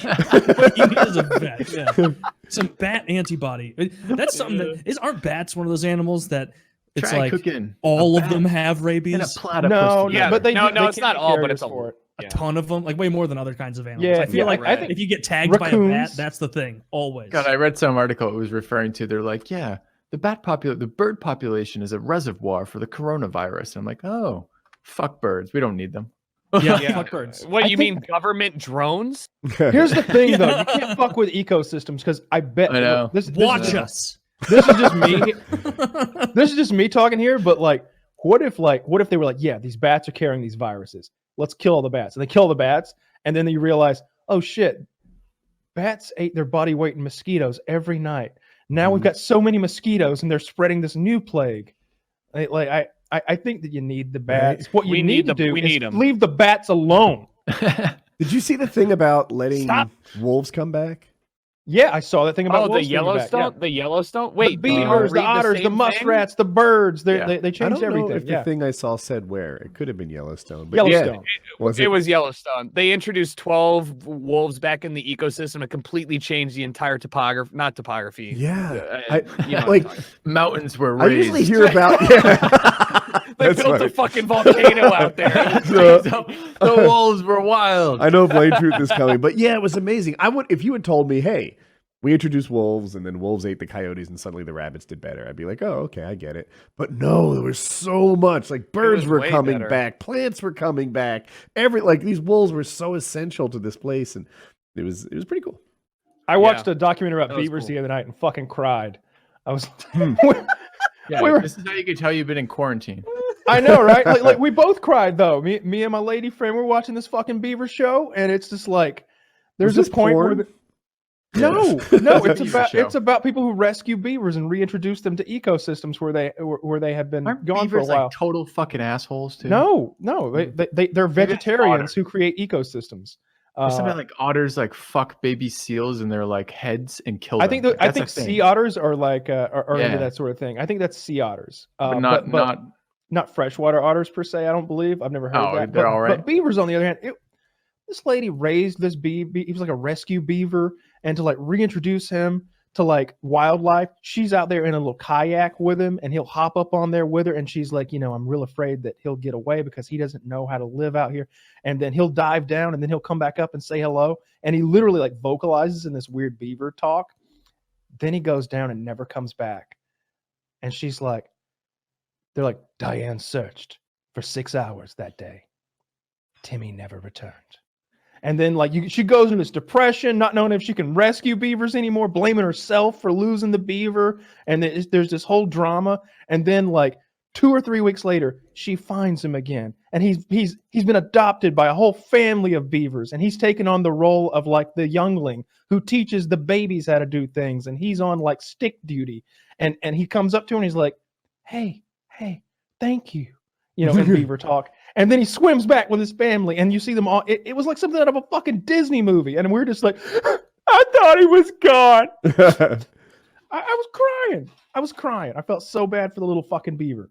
What you need is a vet. Yeah. Some bat antibody. That's something that aren't bats one of those animals that it's Try like cooking all of them have and a rabies? platypus. No, together. but they it's not all, but carriers it's a for it. A ton of them, like way more than other kinds of animals. Yeah, I feel like I think if you get tagged by a bat, raccoons- that's the thing. Always. God, I read some article it was referring to. They're like, yeah, the bird population is a reservoir for the coronavirus. And I'm like, oh, fuck birds. We don't need them. Yeah, Yeah. fuck birds. What I you think- mean, government drones? Here's the thing, though. You can't fuck with ecosystems because I bet. I know. This Watch is, us. This is just me. This is just me talking here. But like, what if they were like, yeah, these bats are carrying these viruses. Let's kill all the bats. And they kill the bats, and then you realize, oh shit, bats ate their body weight in mosquitoes every night. Now we've got so many mosquitoes, and they're spreading this new plague. I think that you need the bats. What you need to do is leave the bats alone. Did you see the thing about letting Stop. wolves come back? Yeah, I saw that thing about Oh, the wolves coming back. Yellowstone? Yeah. The Yellowstone? The Wait, beavers, the otters, the muskrats, the birds. They I changed don't know everything. if the thing I saw said where. It could have been Yellowstone. But Yellowstone. It was Yellowstone. They introduced 12 wolves back in the ecosystem and completely changed the entire topography. Not topography. Yeah. You know, like Mountains were I raised. usually hear about. they That's built funny. a fucking volcano out there. the wolves were wild. I know Blade Truth is coming, but yeah, it was amazing. I would, if you had told me, hey, we introduced wolves and then wolves ate the coyotes and suddenly the rabbits did better, I'd be like, oh, okay, I get it. But no, there was so much. Like birds was were way coming better. back, plants were coming back. These wolves were so essential to this place, and it was pretty cool. I watched a documentary about That was beavers cool. the other night and fucking cried. I was. Yeah, we were- this is how you can tell you've been in quarantine. I know, right? Like we both cried though. Me and my lady friend were watching this fucking beaver show, and it's just like there's Was this this point porn? where. No, it's Beaver it's show. about people who rescue beavers and reintroduce them to ecosystems where they have been Aren't gone for a beavers while. like total fucking assholes too? No, they're vegetarians otter. who create ecosystems. Or something like otters like fuck baby seals in their like heads and kill them. I think Like, I that's think a thing. sea otters are like are Yeah. into that sort of thing. I think that's sea otters, but not freshwater otters per se. I don't believe. I've never heard Oh, of that. they're But, all right. but beavers, on the other hand, this lady raised this beaver. He was like a rescue beaver, and to like reintroduce him to like wildlife, she's out there in a little kayak with him, and he'll hop up on there with her, and she's like, I'm real afraid that he'll get away because he doesn't know how to live out here. And then he'll dive down, and then he'll come back up and say hello, and he literally like vocalizes in this weird beaver talk. Then he goes down and never comes back, and she's like, they're like, Diane searched for 6 hours that day. Timmy never returned. And then like she goes into this depression, not knowing if she can rescue beavers anymore, blaming herself for losing the beaver. And there's this whole drama. And then like 2 or 3 weeks later, she finds him again. And he's been adopted by a whole family of beavers. And he's taken on the role of like the youngling who teaches the babies how to do things. And he's on like stick duty. And he comes up to her and he's like, hey, thank you. In beaver talk. And then he swims back with his family, and you see them all. It was like something out of a fucking Disney movie. And we're just like, I thought he was gone. I was crying. I felt so bad for the little fucking beaver.